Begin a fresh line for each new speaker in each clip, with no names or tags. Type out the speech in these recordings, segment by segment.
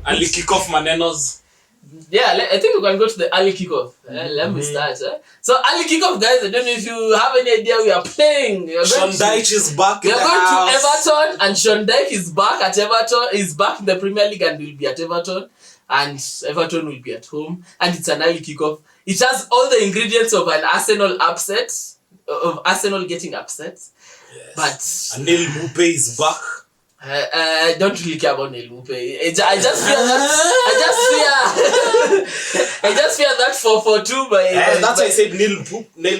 early kick-off manenos.
Yeah, I think we can go to the early kick-off. Let me start. So early kick-off, guys. I don't know if you have any idea we are playing.
Sean Dyche is back.
We are going to Everton, and Sean Dyche is back at Everton. He's back in the Premier League and will be at Everton. And Everton will be at home. And it's an early kick-off. It has all the ingredients of an Arsenal upset, of Arsenal getting upset.
Yes.
But
Anil Mupe is back.
I don't really care about Neil Mupe. I just fear that. I just fear that 4-4-2
that's why I said Neil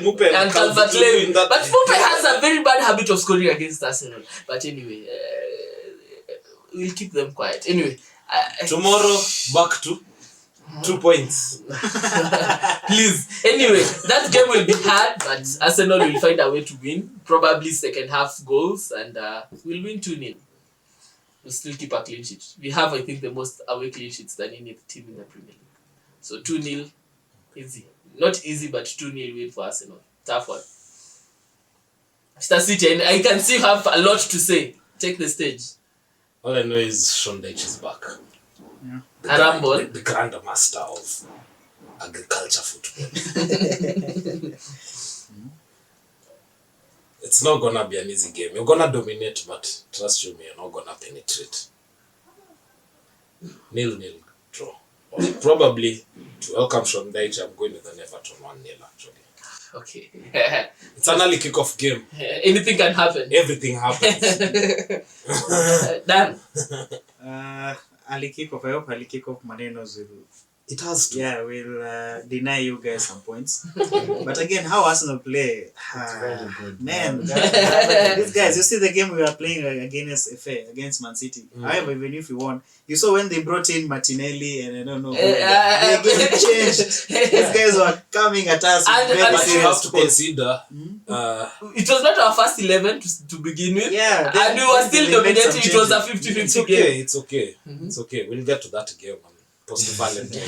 Mupe
and Calvert-Lewin. But Mupe has a very bad habit of scoring against Arsenal. But anyway, we'll keep them quiet. Anyway,
tomorrow back to 2 points.
Please. Anyway, that game will be hard, but Arsenal will find a way to win. Probably second half goals, and we'll win 2-0. We'll still keep a clean sheet. We have, I think, the most away clean sheets than any team in the Premier League. So 2-0, easy. Not easy, but 2-0 win for Arsenal. Tough one. Mr. City, I can see you have a lot to say. Take the stage.
All I know is Sean Dyche is back.
Yeah.
The grandmaster of agriculture football. It's not gonna be an easy game. You're gonna dominate, but trust you me, you're not gonna penetrate. 0-0 draw. Or probably to welcome Sean Dyche, I'm going with an Everton 1-0 actually.
Okay.
It's an early kick-off game.
Anything can happen.
Everything happens.
Dan?
Early kick-off. I hope early kick-off Manenos will.
It has to.
Yeah, we'll deny you guys some points. But again, how Arsenal play?
Very good.
Man, these guys, you see the game we were playing against MANCITY. However, even if you won, you saw when they brought in Martinelli and I don't know, the game changed. These guys were coming at us.
But you have to consider,
it was not our first 11 to begin with.
Yeah,
and we were still dominating. It was a 50-50 game.
It's okay. It's okay. We'll get to that game. Post-Valentine.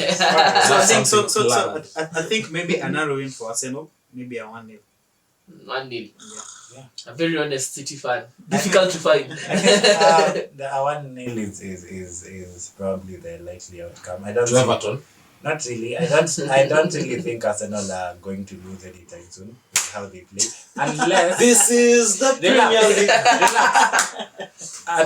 I think maybe a narrow win for Arsenal, maybe a 1-0.
1-0.
Yeah.
A very honest City fan. Difficult to find.
The 1-0 is probably the likely outcome. I don't
to Everton?
Not really. I don't really think Arsenal are going to lose anytime soon with how they play. Unless
this is the Premier League.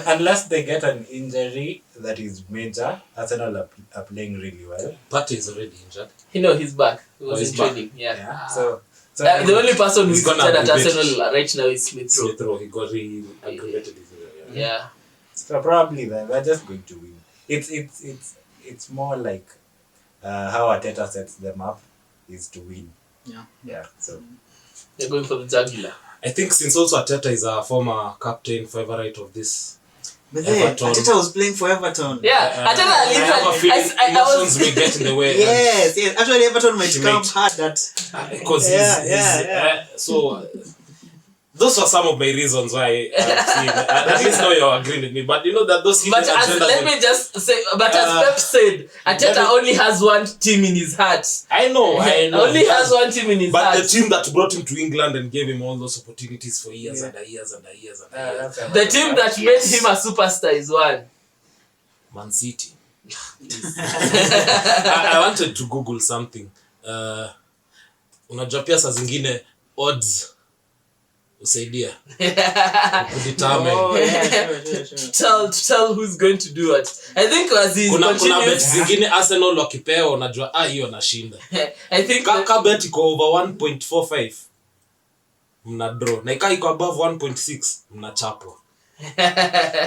Unless they get an injury that is major, Arsenal are playing really well.
Partey is already injured.
He's back. He was in training. Yeah.
So
the only person who's injured at Arsenal right now is Smith Rowe.
He got re-aggravated his injury.
Yeah.
So probably they're just going to win. It's more like how Arteta sets them up is to win. Yeah. So
they're going for the jugular.
I think since also Arteta is a former captain, favorite of this.
But Arteta was playing for Everton.
Yeah, Arteta
emotions may get in the way.
Yes. Actually, Everton might come hard at.
Because so those are some of my reasons why I've seen. At least now you're agreeing with me. But you know that those hidden agendas.
Let me just say, as Pep said, Arteta only has one team in his heart.
I know.
Only has one team in his heart.
But the team that brought him to England and gave him all those opportunities for years and years.
The team that made him a superstar is one.
MANCITY. I wanted to Google something. Unajua pia saa zingine odds usaidia kudetermine
to tell who's going to do what. I think as he continues,
kuna bet zingine Arsenal wakipewa unajua hiyo nashinda.
I think
ka bet iko over 1.45 mna draw na iko above 1.6 mna chapwa.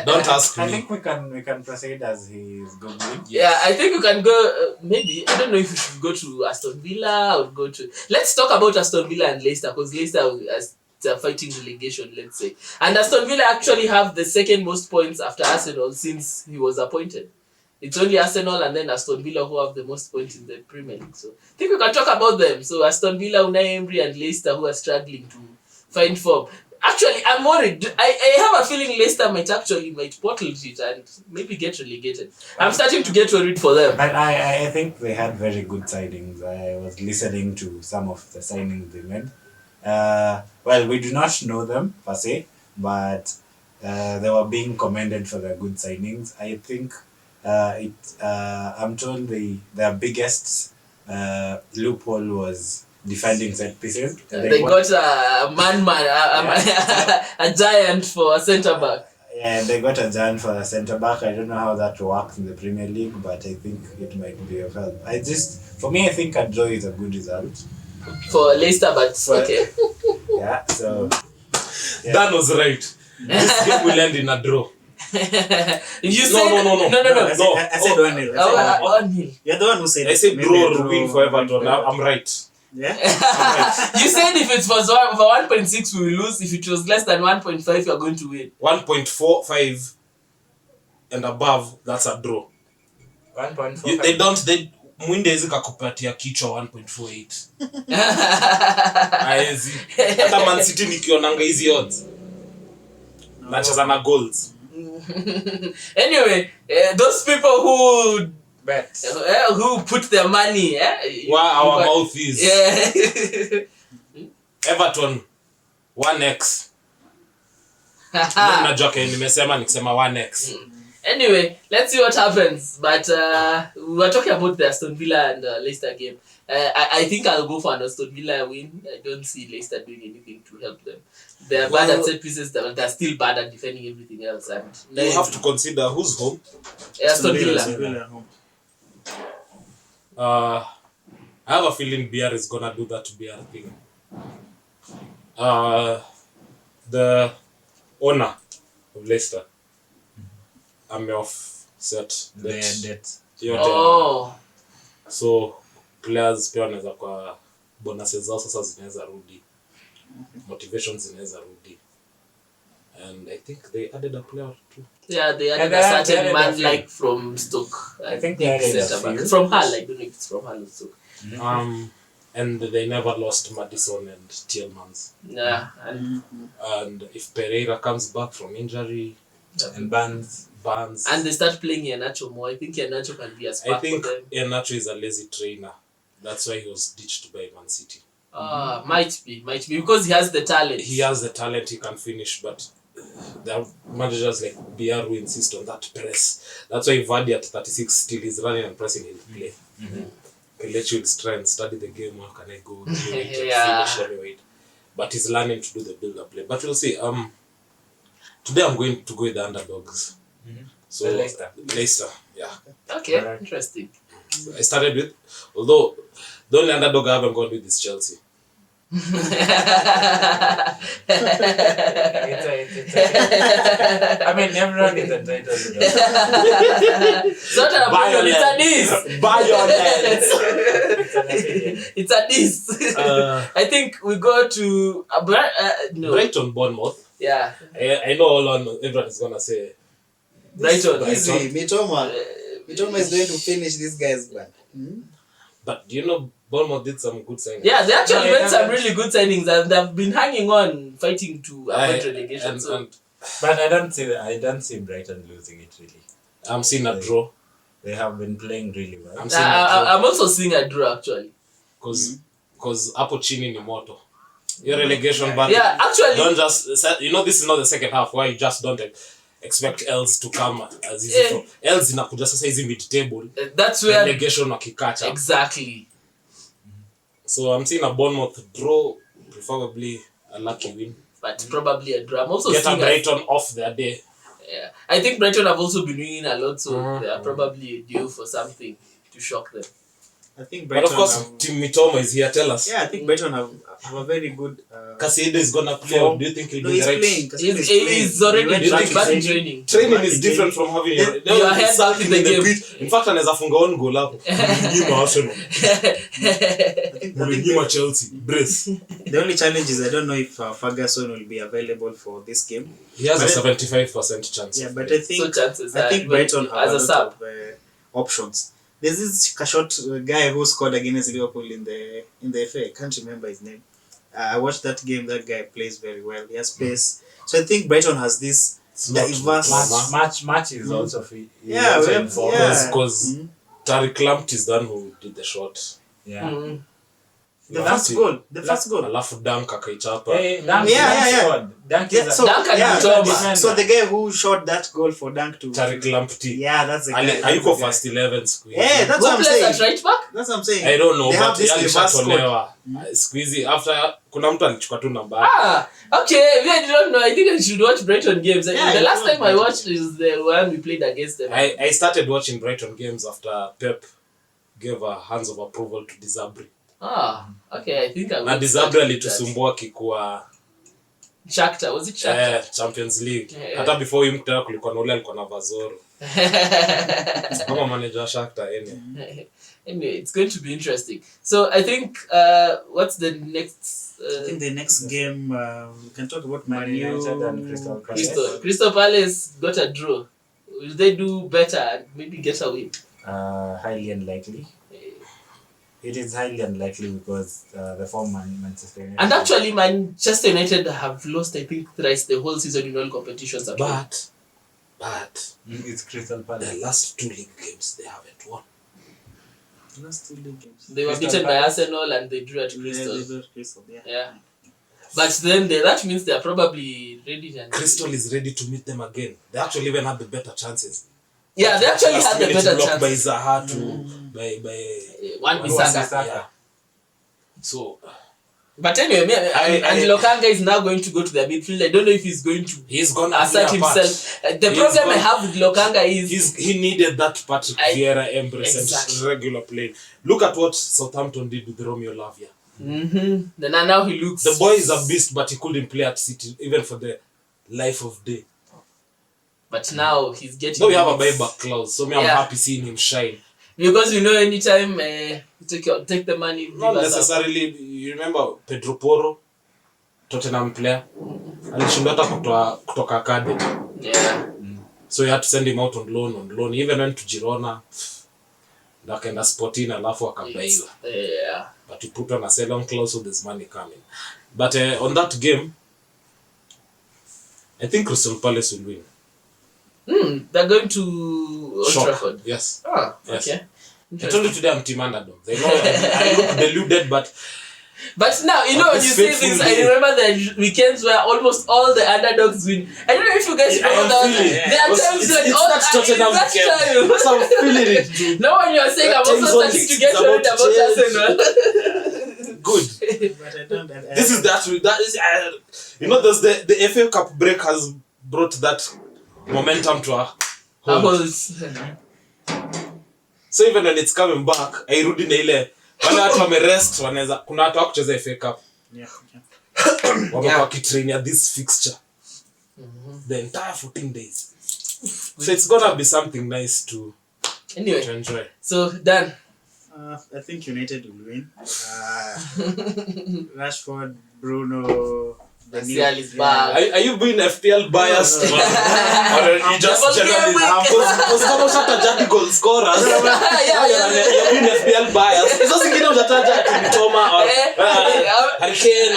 Don't ask me.
I think we can proceed as he is going.
Yeah, I think we can go. Maybe I don't know if we should go to Aston Villa or go to. Let's talk about Aston Villa and Leicester because Leicester is fighting relegation. Let's say, and Aston Villa actually have the second most points after Arsenal since he was appointed. It's only Arsenal and then Aston Villa who have the most points in the Premier League. So I think we can talk about them. So Aston Villa, Unai Emery, and Leicester who are struggling to find form. Actually, I'm worried. I have a feeling Leicester might bottle it and maybe get relegated. I'm starting to get worried for them.
But I think they had very good signings. I was listening to some of the signings they made. Well, we do not know them per se, but they were being commended for their good signings. I think I'm told their biggest loophole was defending set pieces.
They got a a giant for a centre back.
Yeah, they got a giant for a centre back. I don't know how that works in the Premier League, but I think it might be of help. For me, I think a draw is a good result
for Leicester, but okay.
Yeah, so
Dan was right. This game will end in a draw.
You said
no.
I said 1-0.
1-0.
You're the one who said
I said
maybe
draw
a
or win for Everton. I'm right.
Yeah.
You said if it was for 1.6 we will lose. If it was less than 1.5 you are going to win.
1.45 and above, that's a draw.
1.4.
They Mwinde hizi kakupatia kichwa 1.48. Haezi. Hata MANCITY nikionanga hizi odds. Nacheza na goals.
Anyway, those people who
Bet.
Who put their money,
Our mouth is.
Yeah.
Everton 1x. Najua kenye nimesema nikisema 1x.
Anyway, let's see what happens. But we were talking about the Aston Villa and Leicester game. I think I'll go for an Aston Villa win. I don't see Leicester doing anything to help them. They're bad at set pieces. They're still bad at defending everything else. And
you have to consider who's home.
Aston Villa.
Home.
I have a feeling BR is gonna do that BR thing. The owner of Leicester, I'm offset
Their debt.
Oh.
So players pia wanaweza kwa bonuses zao sasa zinaweza rudi, motivations zinaweza rudi, and I think they added a player too.
Yeah, they added a certain man like from Stoke.
I think they added a few.
From Hull. I don't know if it's from Hull or Stoke.
And they never lost Maddison and Tielemans.
Yeah,
and if Pereira comes back from injury,
and Barnes,
and they start playing Iheanacho more, I think Iheanacho can be a spark for them.
I think Iheanacho is a lazy trainer. That's why he was ditched by MANCITY.
Might be because he has the talent.
He has the talent, he can finish, but there are managers like BR who insist on that press. That's why Vardy at 36 still is running and pressing his play. He'll let you try and study the game. How can I go? Finish anyway. But he's learning to do the build-up play. But we'll see. Today I'm going to go with the underdogs. So Leicester, yeah.
Okay, interesting.
I started with, although the only underdog I haven't gone with is Chelsea.
I mean, everyone is entitled to that.
It's a diss. I think we go to
Brighton, Bournemouth.
Yeah.
I know everyone is gonna say
Brighton.
Easy. Mitoma is going to finish this guy's ban.
But do you know Bournemouth did some good signings?
Yeah, they actually made some really good signings and they've been hanging on, fighting to avoid relegation.
But I don't see Brighton losing it really.
I'm seeing a draw.
They have been playing really well.
I'm also seeing a draw actually.
Because hapo chini ni moto. Your relegation battle.
Yeah, actually.
Don't just this is not the second half where you just don't expect Els to come as easy from. Els inakuja sasa hizi mid table.
That's where
relegation wakikacha.
Exactly.
So I'm seeing a Bournemouth draw, preferably a lucky win.
But probably a draw. I'm also
get
seeing
a Brighton off their day.
Yeah. I think Brighton have also been winning a lot, so they are probably due for something to shock them.
I think Brighton.
But of course, Tim Mitoma is here. Tell us.
Yeah, I think Brighton have a very good.
Casado is gonna play. Or do you think he'll be the right?
He's already back in training.
Training is different from having your
head back in the game.
In fact, anaweza funga one goal hapo. Mlingima Arsenal. Mlingima Chelsea. Brace.
The only challenge is I don't know if Ferguson will be available for this game.
He has a 75% chance.
Yeah, but I think Brighton have a lot of options. There's this short guy who scored against Liverpool in the FA. I can't remember his name. I watched that game. That guy plays very well. He has pace. So I think Brighton has this diverse
match is also free.
Because Tariq Lamptey is the one who did the shot.
Yeah.
The first goal.
Alafu Dunk akaichapa.
So the guy who shot that goal for Dunk to
Tariq Lamptey.
Yeah, that's the guy.
Hayuko first 11 squeeze.
Yeah, that's what I'm
plays
saying.
at right back?
That's what I'm saying.
I don't know,
They
but
have this reverse
alishatolewa. Squeeze after kuna mtu alichukua tu namba.
Okay, I don't know. I think I should watch Brighton games.
Yeah,
The last time I
Brighton.
watched is the one we played against them.
I started watching Brighton games after Pep gave a hands of approval to Disabri.
Okay, I think I
Na Disabri alitusumbua kikuwa
Shakhtar, was it Shakhtar?
Champions League.
Yeah.
Hata before him kutaka kulikuwa na ule alikuwa na Vazoro. Kama manager wa Shakhtar
Anyway, it's going to be interesting. So I think what's the next
I think the next game we can talk about Man
United and Crystal
Crystal Palace got a draw. Will they do better and maybe get a win?
Highly unlikely. It is highly unlikely because the form Manchester United.
And actually, Manchester United have lost, I think, thrice the whole season in all competitions.
But
it's Crystal Palace.
The last 2 league games they haven't won.
last 2 league games.
They were beaten by Arsenal and they drew at Crystal.
They beat Crystal,
Yeah. But then that means they are probably ready. And
Crystal is ready to meet them again. They actually even had the better chances.
Yeah, they actually had the better
chances. By
chance.
Zaha by
Wan-Bissaka.
Yeah. So,
but anyway, and Lokanga is now going to go to the midfield. I don't know if he's going to
he's gonna
assert himself. The problem I have with Lokanga is
he needed that Patrick Vieira embrace
exactly.
and regular play. Look at what Southampton did with Romeo Lavia.
Then now he looks.
The boy is a beast, but he couldn't play at City even for the life of day.
But now he's getting.
Now we have a buyback clause, so I'm
Yeah.
happy seeing him shine.
Because anytime you take the money.
Not necessarily. You remember Pedro Porro, Tottenham player, alishindwa hata kutoka academy.
Yeah.
So you had to send him out on loan. He even went to Girona. Na akaenda Sporting alafu akabaiwa.
Yeah.
But he put on a sell-on clause, so there's money coming. But on that game, I think Crystal Palace will win.
They're going to Old Trafford.
Yes.
Yes. Okay.
I told you today I'm team underdog. I know I look deluded, but
now, when you say this, I remember the weekends where almost all the underdogs win. I don't know if you guys remember that. There are times when
it's that Tottenham game. That's how I'm feeling it, dude.
Now when you're saying I'm also starting to get worried about Arsenal.
Good.
But I don't.
This is that is the FA Cup break has brought that momentum to our hold. So even when it's coming back, airudi na ile wale watu wamerest wanaweza kuna watu wakucheza FA Cup.
Yeah.
Wamekuwa kitrainia this fixture. The entire 14 days. So it's gonna be something nice to enjoy.
So Dan,
I think United will win. Rashford, Bruno,
Martial is back.
Are you being FPL biased?
No.
Or you just generally because kama ushataja goal scorers. You're being FPL biased. Hizo zingine utataja Mitoma or Hurricane.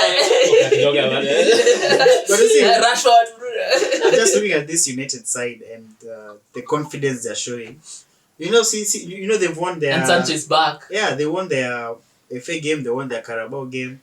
But you see,
Rashford.
just looking at this United side and the confidence they're showing, they've won their.
And Sanchez back.
Yeah, they won their FA game. They won their Carabao game.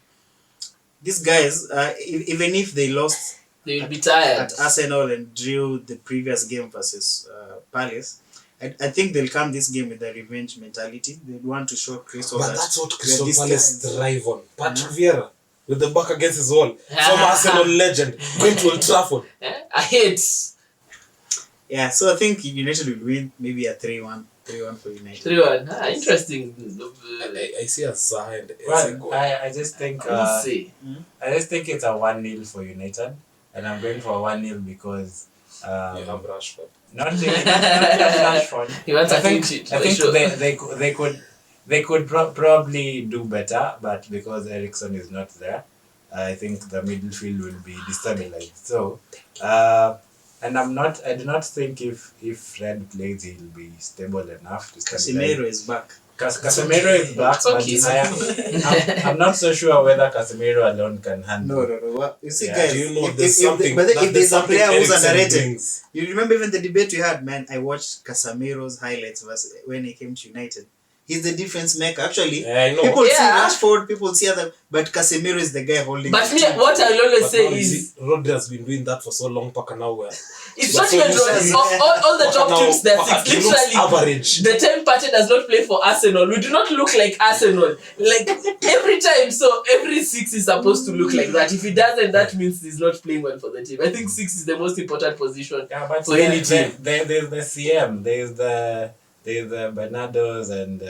These guys, even if they lost,
they will be tired
at Arsenal and drew the previous game versus Palace. I think they'll come this game with a revenge mentality. They want to show Crystal.
But that's what Crystal Palace thrive on. Patrick Vieira with the back against his wall. Former Arsenal legend going to Old Trafford.
I hate.
Yeah, so I think United will win maybe a 3-1 for United.
3-1. Interesting.
I see a Zaha and
Well, I just think
I
just think it's a 1-0 for United, and I'm going for 1-0 because
you have Rashford.
Not just Rashford.
He wants
I
a
think
clean sheet.
I think they could probably do better, but because Eriksen is not there, I think the midfield will be destabilized. So, and I do not think if Fred plays, he'll be stable enough to stabilize.
Casemiro is back.
Casemiro is back, but I'm not so sure whether Casemiro alone can handle.
No. Well, you see,
Yeah.
guys,
Do you know
if
there's
there's a player who's
Eriksen
underrated,
brings?
you remember even the debate we had, man. I watched Casemiro's highlights when he came to United. He's the difference maker. Actually,
I know.
people see
Yeah.
Rashford, people see other, but Casemiro is the guy holding.
But
the
me,
team.
what I will always
But
say
now
is,
Rodri has been doing that for so long, Paka now where
it's
But
not
so
even
you
Rodri.
see-
All the top
now,
teams, they're
Paka,
six.
he looks
Literally,
average.
the 10 party does not play for Arsenal. We do not look like Arsenal. Like, every time. So, every 6 is supposed to look like that. If he doesn't, that means he's not playing well for the team. I think 6 is the most important position.
Yeah, but
For any team.
there's the CM, there's the Bernardos and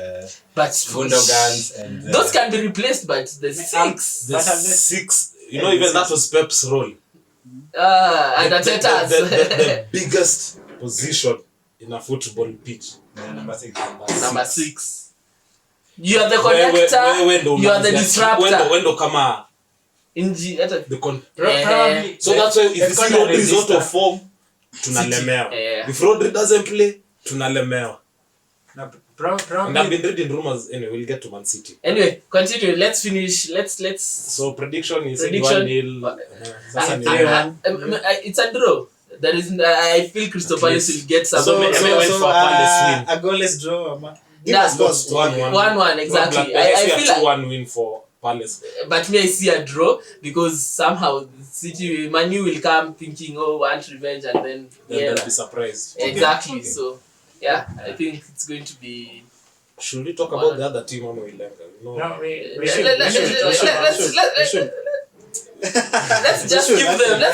But
Gundogans and
those can be replaced by the 6.
The
But have they-
6, even that was Pep's role.
And
the,
Arteta's.
the biggest position in a football pitch.
number 6.
Number 6. You are the
Where
connector. You are the disruptor.
When kama the
Yeah.
so that's why if you see Rodri is out
resistor.
of form, tunalemewa.
Yeah.
If Rodri doesn't play, tunalemewa.
No,
And
probably.
I've been reading rumors. Anyway, we'll get to Man City.
Anyway, continue. Let's finish. Let's.
So prediction is
Prediction.
1-0.
Sasa ni-
It's a draw. There is. I feel Crystal Palace will get some.
So,
Maybe went for a Palace
a goalless draw. Give
Nah,
us scores.
1-1.
1-1 exactly.
I
I
see
feel
a
like,
2-1 win for Palace.
but me I see a draw because somehow City Manu will come thinking, oh, want revenge, and then
Then they'll be surprised.
exactly.
Okay.
So yeah, I think it's going to be.
Should we talk about the other team? Ama Ilenga? No.
No, we
Let's
should.
just
should,
give
actually.
them. Let's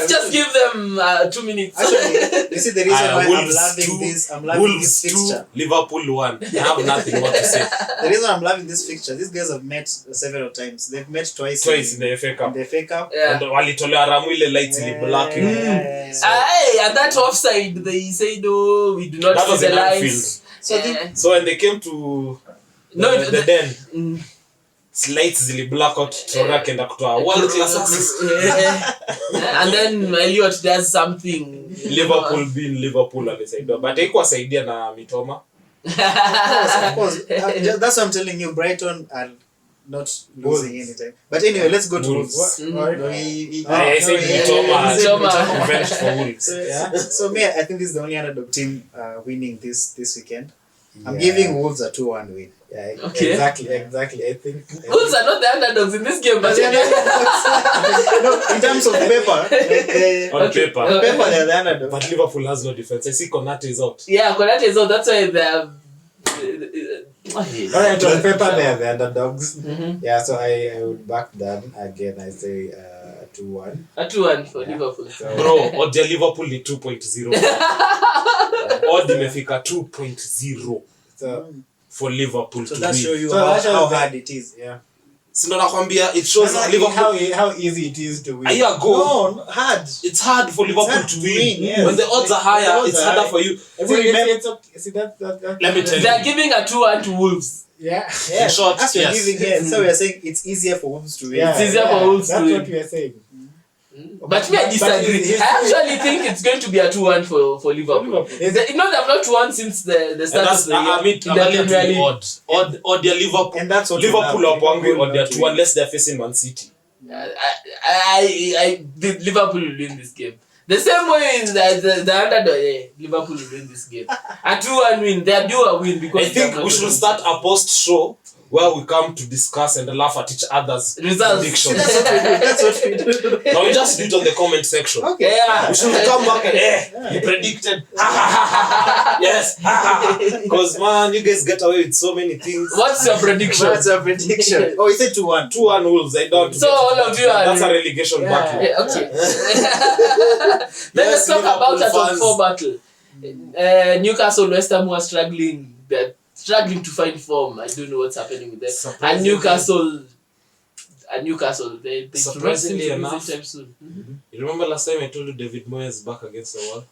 just give them 2 minutes.
Actually, you see the reason why I'm
Wolves
loving
2,
this. I'm loving
Wolves
this
2,
fixture.
Liverpool 1. I have nothing more to say.
The reason I'm loving this fixture, these guys have met several times. They've met twice
Twice in the FA
in
Cup.
the FA Cup.
Yeah.
And walitolewa ramu ile lights ili black.
Hey, at that offside, they said, "No, we do not
That
see
was
the
in
lines."
Anfield.
So I think-
So when they came to the den, lights zili black out, Traore akaenda kutoa world class assist.
And then Elliot does something.
Liverpool being Liverpool alisaidia. But haikuwa saidia na Mitoma.
Of course, that's what I'm telling you. Brighton are not losing anytime. But anyway, let's go to
Wolves.
Wolves.
I said Mitoma
Mitoma.
revenge for Wolves.
So me, I think this is the only underdog team winning this weekend. I'm
Yeah.
giving Wolves a 2-1 win.
Yeah,
Okay.
exactly. I think.
Wolves are not the underdogs in this game, but
No, in terms of paper,
On paper.
on paper they're the underdog.
But Liverpool has no defense. I see Konate is out.
yeah, Konate is out. That's why they're.
Alright, on paper they are the underdogs.
Mhm.
Yeah, so I would back them again. I say 2-1.
A 2-1 for Liverpool.
Bro, odd ya Liverpool ni 2.0. Odd imefika 2.0
So
for Liverpool
So
to
that
win.
shows you
So that shows
how
that-
hard it is.
yeah.
Sindo nakwambia it shows Liverpool.
how easy it is to win.
A year ago,
No, hard.
it's hard for Liverpool
hard
to
to
win.
win, yes.
When the odds are higher,
The odds
it's
are
harder
high.
for you.
See,
remember-
it's okay. See that.
Let me tell
They're
you.
giving a 2-1 to Wolves.
Yeah.
Yeah,
In short,
as we're
yes.
giving here, so we are saying it's easier for Wolves to win.
Yeah,
It's easier for Wolves to
That's
win.
what we are saying.
But me, I disagree.
he's-
I actually think it's going to be a 2-1 for Liverpool.
Liverpool.
You know, they've not won since the
And
start
that's
of the year.
I mean,
in the Premier League.
odd ya Liverpool.
And that's what
Liverpool
we
are
love.
pangwi odd ya
Liverpool
2 unless they're facing Man City.
Liverpool will win this game. The same way in the underdog, Liverpool will win this game. A 2-1 win. They do a win because
I think we should start a post show where we come to discuss and laugh at each other's
results.
predictions.
That's what we do.
Now we just do it on the comment section.
Okay.
Yeah.
We should come back and you predicted. Yes. Because man, you guys get away with so many things.
What's your prediction?
What's your prediction? Oh, is it 2-1?
2-1 Wolves. I don't.
So all of you are-
That's a relegation battle.
Yeah, okay. Then let's talk
Liverpool
about a top
fans.
4 battle. Newcastle, Westham who are struggling. They're struggling to find form. I don't know what's happening with them. And Newcastle, they
Surprisingly
seem to
enough.
lose anytime soon.
You remember last time I told you David Moyes back against the wall?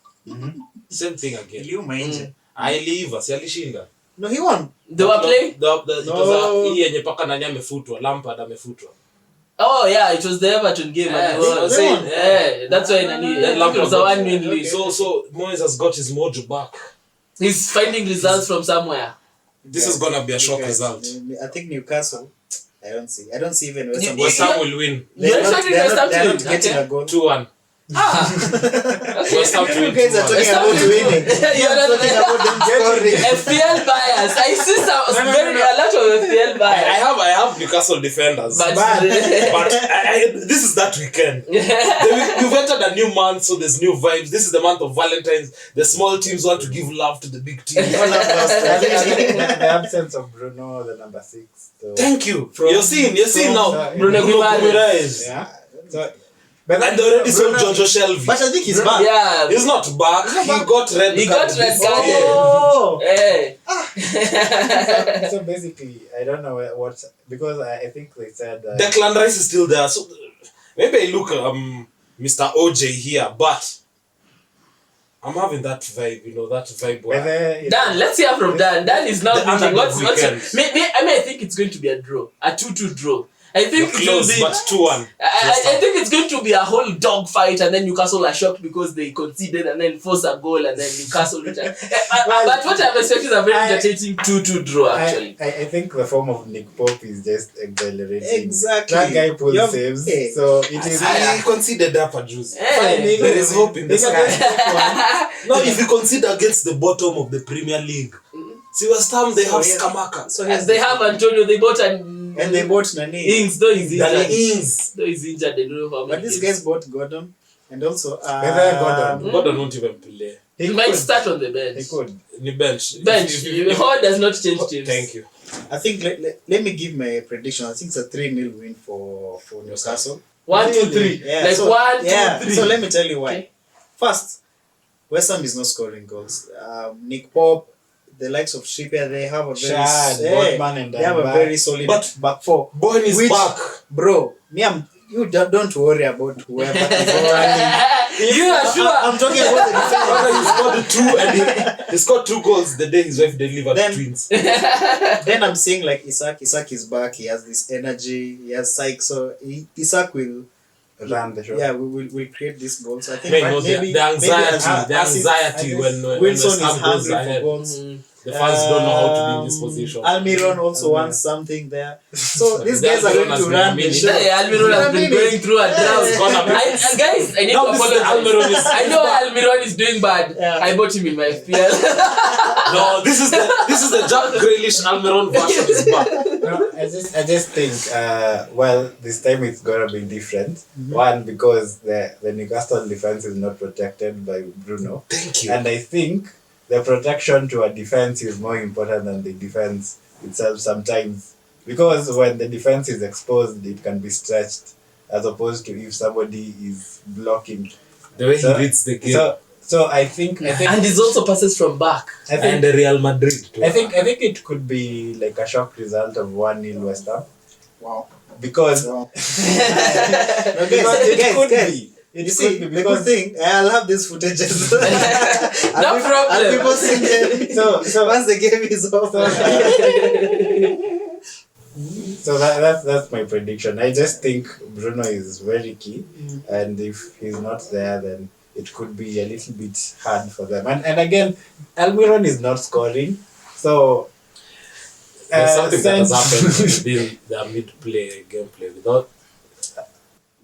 Same thing again.
Iliuma nje.
Aliiva, si alishinda.
No, he won.
They were playing.
It was
No.
hii yenye paka nani amefutwa, Lampard amefutwa.
Oh yeah, it was the Everton game. And
they won.
That's why Nani.
Then
I think it was a
Lampard
1-win lead.
So Moyes has got his mojo back.
He's finding results from somewhere.
This is gonna be a shock
Okay.
result.
I think Newcastle. I don't see even West Ham.
You-
West Ham will win.
You're expecting West Ham to
They're
win,
not getting
okay.
a goal.
2-1.
Okay.
West Ham to
You
win
guys are
2-1.
talking about winning.
You're
I'm
not
talking about them scoring.
FPL bias. I see some a lot of FPL
I
bias.
have Newcastle defenders.
But
But this is that weekend. We've entered a new month, so there's new vibes. This is the month of Valentine's. The small teams want to give love to the big teams.
I think the absence of Bruno, the number 6. So.
Thank you. You're seeing now.
Bruno
Guimaraes.
Yeah. So,
And they already sold Jojo Shelby.
But I think he's back.
Yeah.
He's not back. He got red.
He got red card.
Oh.
Hey.
so basically, I don't know what because I think they said
Declan Rice is still there. So maybe I look Mr. OJ here, but I'm having that vibe, that vibe. Where
Dan, let's hear from Dan. Dan is now
The
thinking,
underdog
what's
weekend.
I think it's going to be a draw. A 2-2 draw. I think
You're
it will
close,
be
but 2-1.
I think it's going to be a whole dog fight, and then Newcastle are shocked because they conceded and then force a goal, and then Newcastle return. But what I'm expecting is a very entertaining 2-2 draw, actually.
I think the form of Nick Pope is just exhilarating.
Exactly.
That guy pulls saves.
Hey.
So it is.
I considered up a juice.
Hey.
There is hope in the
Because
sky. Now, if you consider against the bottom of the Premier League, see West Ham, they have Skamaka.
So
As they have Antonio, they bought
and they bought Nani.
Ings, though he's
Danny
injured.
Ings.
Though he's injured, they don't know how many
But these
games.
guys bought Gordon and also
Gordon.
Gordon won't even play.
He might start on the bench.
He could.
The bench.
Bench. Hall does not change teams.
Thank you.
I think let me give my prediction. I think it's a 3-0 win for Newcastle.
1, 2, 3.
Yeah,
Like
so,
1, 2,
yeah.
3.
So let me tell you why.
Okay.
First, West Ham is not scoring goals. Nick Pope, the likes of Trippier, they have a very
Shad, Botman and
they have a
Damba.
very solid
But
back four.
Bowen is
Which-
back.
Bro, you don't worry about whoever is running.
You are sure?
I'm talking about the
Brother,
defense.
he scored 2 and he scored 2 goals the day his wife delivered
Then-
twins.
Then I'm saying like Isak is back. He has this energy. He has psych. So Isak will
Run the show.
yeah we'll create this goal. So I think
Man, the anxiety
assist-
when
Wilson
West
is
Ham goes
hungry for
ahead.
goals.
The fans don't know how to be in this position.
Almiron also wants something there. So these
The
guys are
Almiron
going
has
to
been
run
a
the
minute.
show.
Yeah, Almiron has been going through a drought. Guys, I need
Now
to
this is the
apologize.
Almiron is-
I know Almiron is doing bad.
Yeah.
I bought him in my FPL.
No, this is the Jack Grealish Almiron version is back.
No, I just think this time it's gonna be different. One, because the Newcastle defense is not protected by Bruno.
Thank you.
And I think the protection to a defense is more important than the defense itself sometimes. Because when the defense is exposed, it can be stretched, as opposed to if somebody is blocking.
The way he reads the game.
So I think
And he's also passes from back.
and the Real Madrid too.
I think it could be like a shock result of 1-0 West Ham.
Wow.
Because
No,
it could be.
You see, the good thing, I'll have these footages.
No problem.
I'll be posting them.
So
Once the game is over.
So that's my prediction. I just think Bruno is very key, and if he's not there, then it could be a little bit hard for them. And again, Almiron is not scoring, so
There's something that has happened within their mid-play gameplay without.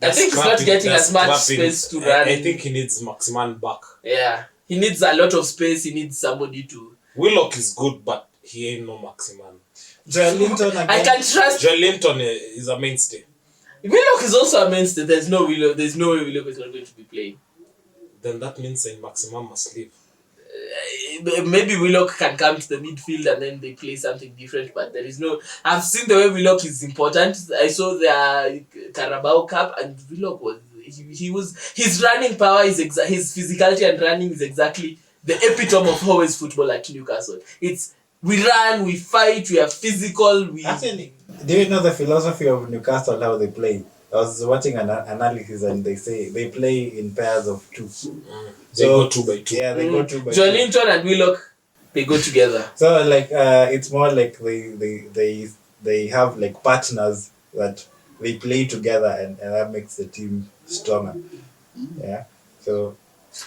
I think he's not getting as much space to run.
I think he needs Maximan back.
Yeah. He needs a lot of space. He needs somebody to...
Willock is good, but he ain't no Maximan.
Joel Linton again.
I can trust...
Joel Linton is a mainstay.
Willock is also a mainstay. There's no way Willock is not going to be playing.
Then that means Saint Maximan must leave.
Maybe Willock can come to the midfield and then they play something different, but there is no... I've seen the way Willock is important. I saw the Carabao Cup and Willock was... His running power, his physicality and running is exactly the epitome of how is football at Newcastle. It's... We run, we fight, we are physical, we...
Actually, do you know the philosophy of Newcastle, how they play? I was watching an analysis and they say they play in pairs of 2.
They go 2 by 2.
Yeah, they go 2 by 2.
Joelinton and Willock, they go together.
So like it's more like they have like partners that they play together and that makes the team stronger. Yeah. So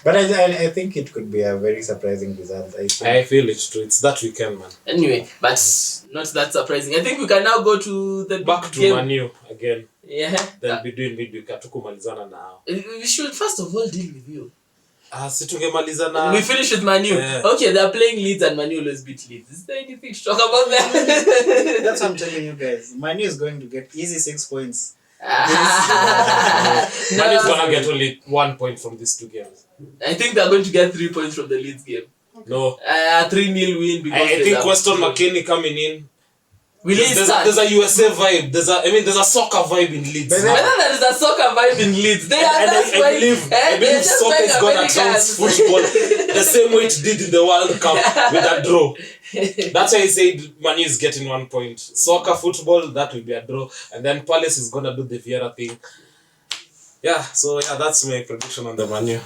But I think it could be a very surprising result.
I feel it too. It's that weekend, man.
Anyway, but not that surprising. I think we can now go to the
Back to
game.
Manu again.
Yeah.
Then between midweek hatukumalizana now.
We should first of all deal with you.
Si tungemalizana.
We finish with Manu.
Yeah.
Okay, they're playing Leeds and Manu always beat Leeds. Is there anything to talk about that?
That's what I'm telling you guys. Manu is going to get easy 6 points.
Manu is gonna get only 1 point from these 2 games.
I think they're going to get 3 points from the Leeds game.
No.
3-0 win because
I think Weston McKennie coming in. There's a USA vibe. There's a soccer vibe in Leeds.
Whether there is a soccer vibe in Leeds, they are just
I believe soccer is gonna trounce football the same way it did in the World Cup with a draw. That's why I said Manu is getting 1 point. Soccer, football, that will be a draw, and then Palace is gonna do the Vieira thing. Yeah, so that's my prediction on the Manu.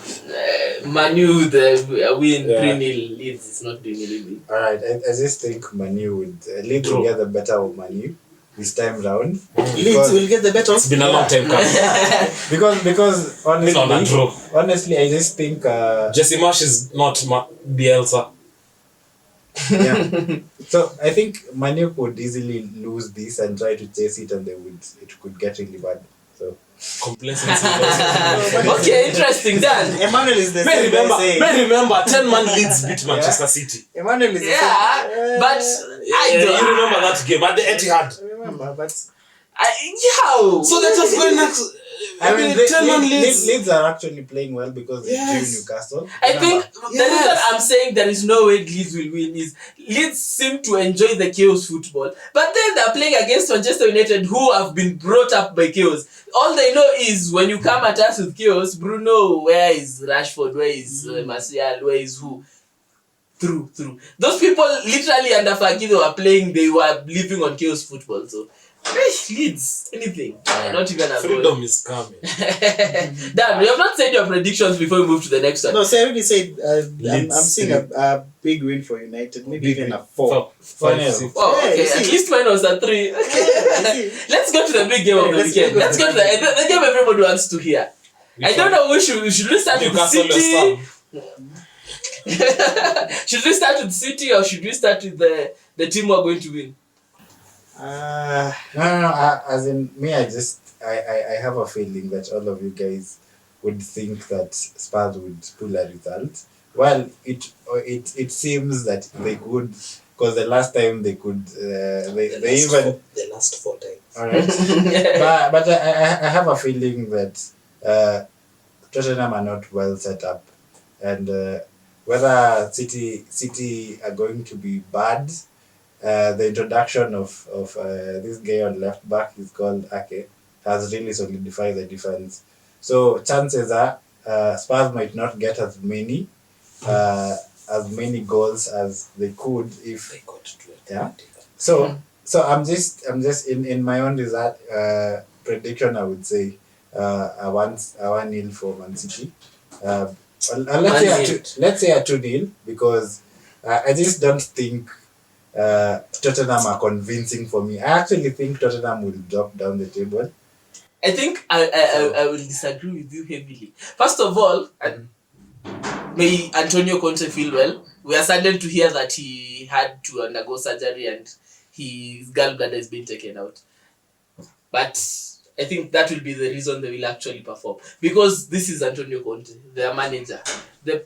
Manu, the win 3-0. Leeds is not doing anything.
Alright, I just think Manu would Leeds will get the better of Manu this time round.
Leeds will get the better.
It's been a long time coming.
because honestly, I just think
Jesse Marsh is not Bielsa.
yeah. So I think Manu could easily lose this and try to chase it, and it could get really bad. So
Complacency.
Okay, interesting. Done.
Emmanuel is the same guy saying.
May remember 10-man Leeds beat Manchester City.
Emmanuel is the
Yeah,
same.
but I don't.
You remember that game at the Etihad?
I remember, but
So let us go next.
I mean,
10-man
Leeds are actually playing well because they drew Newcastle.
I think the reason I'm saying there is no way Leeds will win is Leeds seem to enjoy the chaos football, but then they're playing against Manchester United, who have been brought up by chaos. All they know is when you come at us with chaos, Bruno, where is Rashford, where is Martial, where is who? Through. Those people literally under Fagui were playing, they were living on chaos football. So Leeds, anything. Not even a
Freedom is coming.
Dan, we have not said your predictions before we move to the next one.
no, so I already said I'm
Leeds.
seeing a big win for United, maybe even a 4.
5-6.
Oh,
Yeah,
okay.
you see.
At least mine was a 3. Okay. Let's go to the big game of the
let's
weekend.
go.
Let's go to the game everybody wants to hear. I don't know which should we start with
Newcastle
City?
West Ham.
Should we start with City or should we start with the team who are going to win?
No. As in me, I have a feeling that all of you guys would think that Spurs would pull a result. Well, it seems that they could, because the last time they could, they even
the last 4 times.
all right. but I have a feeling that Tottenham are not well set up, and whether City are going to be bad. The introduction of this guy on left back is called Ake has really solidified the defense. So chances are Spurs might not get as many goals as they could if
They got to it.
yeah. So I'm just in my own prediction. I would say a 1-0 for MANCITY. Let's say a 2-0 because I just don't think Tottenham are convincing for me. I actually think Tottenham will drop down the table.
I think I will disagree with you heavily. First of all, may Antonio Conte feel well. We are saddened to hear that he had to undergo surgery and his gallbladder has been taken out. But I think that will be the reason they will actually perform. Because this is Antonio Conte, their manager. They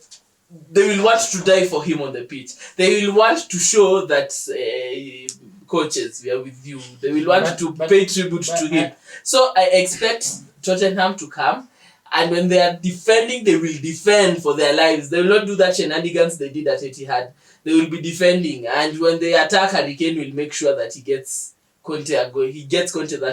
will want to die for him on the pitch. They will want to show that coaches, we are with you. They will want to pay tribute to him. So I expect Tottenham to come, and when they are defending, they will defend for their lives. They will not do that shenanigans they did at Etihad. They will be defending, and when they attack, Harry Kane will make sure that he gets Conte that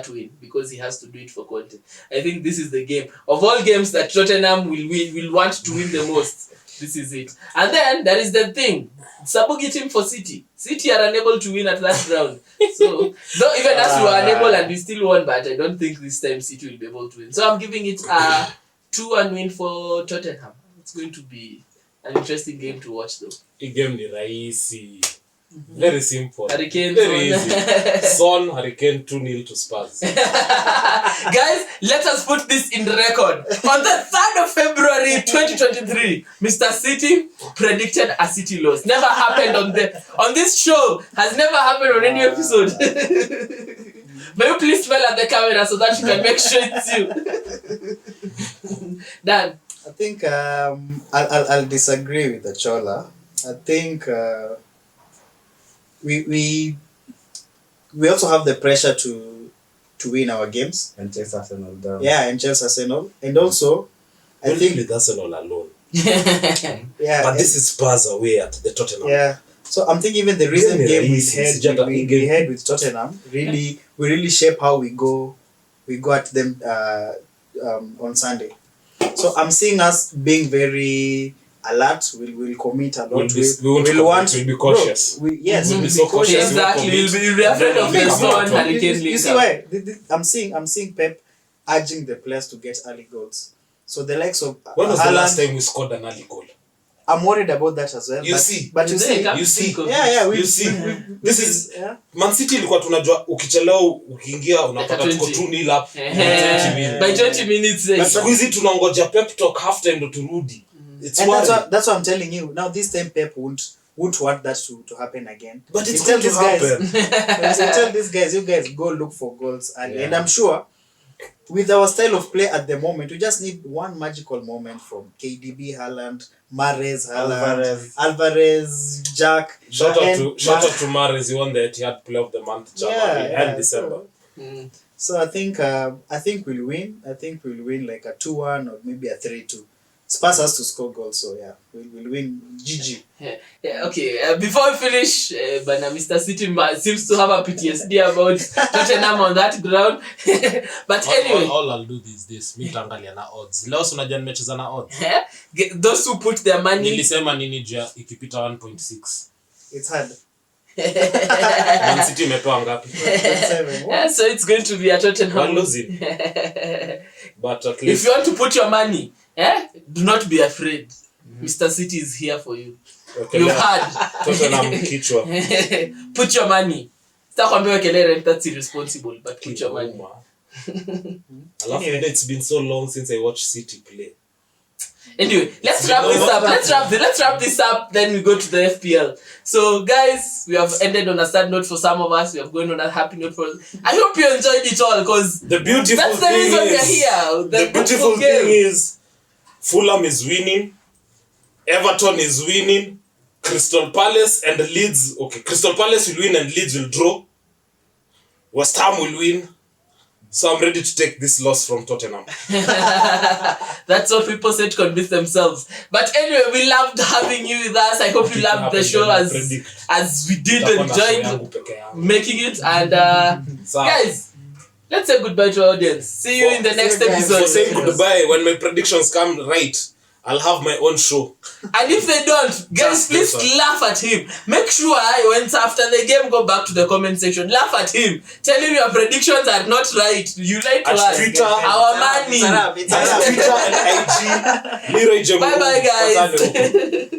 win because he has to do it for Conte. I think this is the game of all games that Tottenham will want to win the most. This is it. And then there is the thing. Sabugi team for City. City are unable to win at that round. So though even us we were unable and we still won, but I don't think this time City will be able to win. So I'm giving it a 2-1 win for Tottenham. It's going to be an interesting game to watch though.
Hii game ni rahisi. Very simple.
Harry Kane,
Very easy. Son, Harry Kane 2-0 to Spurs.
Guys, let us put this in the record. On the 3rd of February 2023, Mr. City predicted a City loss. Never happened on this show. Has never happened on any episode. May you please smile at the camera so that you can make sure it's you. Dan.
I think I'll disagree with the Chola. I think we also have the pressure to win our games.
And chase Arsenal down.
Yeah, and chase Arsenal. And also, I think
with Arsenal alone.
yeah.
But this is Spurs away at the Tottenham.
Yeah. So I'm thinking even the recent game we had with Tottenham we really shape how we go at them on Sunday. So I'm seeing us being very alert. We'll commit a lot.
We'll be cautious.
We'll be
so cautious.
Exactly. We'll be afraid of the storm hurricane.
You see why? I'm seeing Pep urging the players to get early goals. So the likes of
when was the last time we scored an early goal?
I'm worried about that as well.
You see. This is MANCITY ilikuwa tunajua ukichelewa ukiingia unapata tuko 2-0 up.
By 20 minutes.
Siku hizi tunaongoja Pep talk half time ndo turudi.
That's what I'm telling you. Now this time Pep won't want that to happen again.
But it's going to happen.
Tell these guys, you guys go look for goals and I'm sure with our style of play at the moment, we just need one magical moment from KDB, Haaland, Mahrez, Alvarez, Jack.
Shout out to Mahrez. He won the Etihad Player of the Month January and December.
So I think we'll win. I think we'll win like a 2-1 or maybe a 3-2. Spurs has to score goals, so yeah, we'll win. GG.
Yeah, okay. Before we finish, Mr. City seems to have a PTSD about Tottenham on that ground. But anyway,
all I'll do is this. Me tangalia na odds. Leo unajua nimecheza na odds.
Those who put their money.
Nilisema nini juu ikipita 1.6.
It's hard.
MANCITY imepewa ngapi?
So it's going to be a Tottenham
losing. But at least
if you want to put your money, do not be afraid. Mr. City is here for you.
Okay,
you've had
Tottenham kichwa.
Put your money. Sitakwambia wekelea rent, that's irresponsible, but put your money.
Anyway, it's been so long since I watched City play.
Anyway, let's wrap this up. Then we go to the FPL. So, guys, we have ended on a sad note for some of us. We have gone on a happy note for. I hope you enjoyed it all, because
that's the reason
we're here.
The beautiful thing is, Fulham is winning, Everton is winning, Crystal Palace and Leeds. Okay, Crystal Palace will win and Leeds will draw. West Ham will win. So I'm ready to take this loss from Tottenham.
That's what people say to convince themselves. But anyway, we loved having you with us. I hope you loved the show as we did, enjoyed making it. And guys, let's say goodbye to our audience. See you in the next episode.
For saying goodbye, when my predictions come right, I'll have my own show.
And if they don't, guys, please laugh at him. Make sure when after the game, go back to the comment section. Laugh at him. Tell him your predictions are not right. You lied to us.
Twitter,
our money.
It's Twitter
and IG.
Bye bye, guys.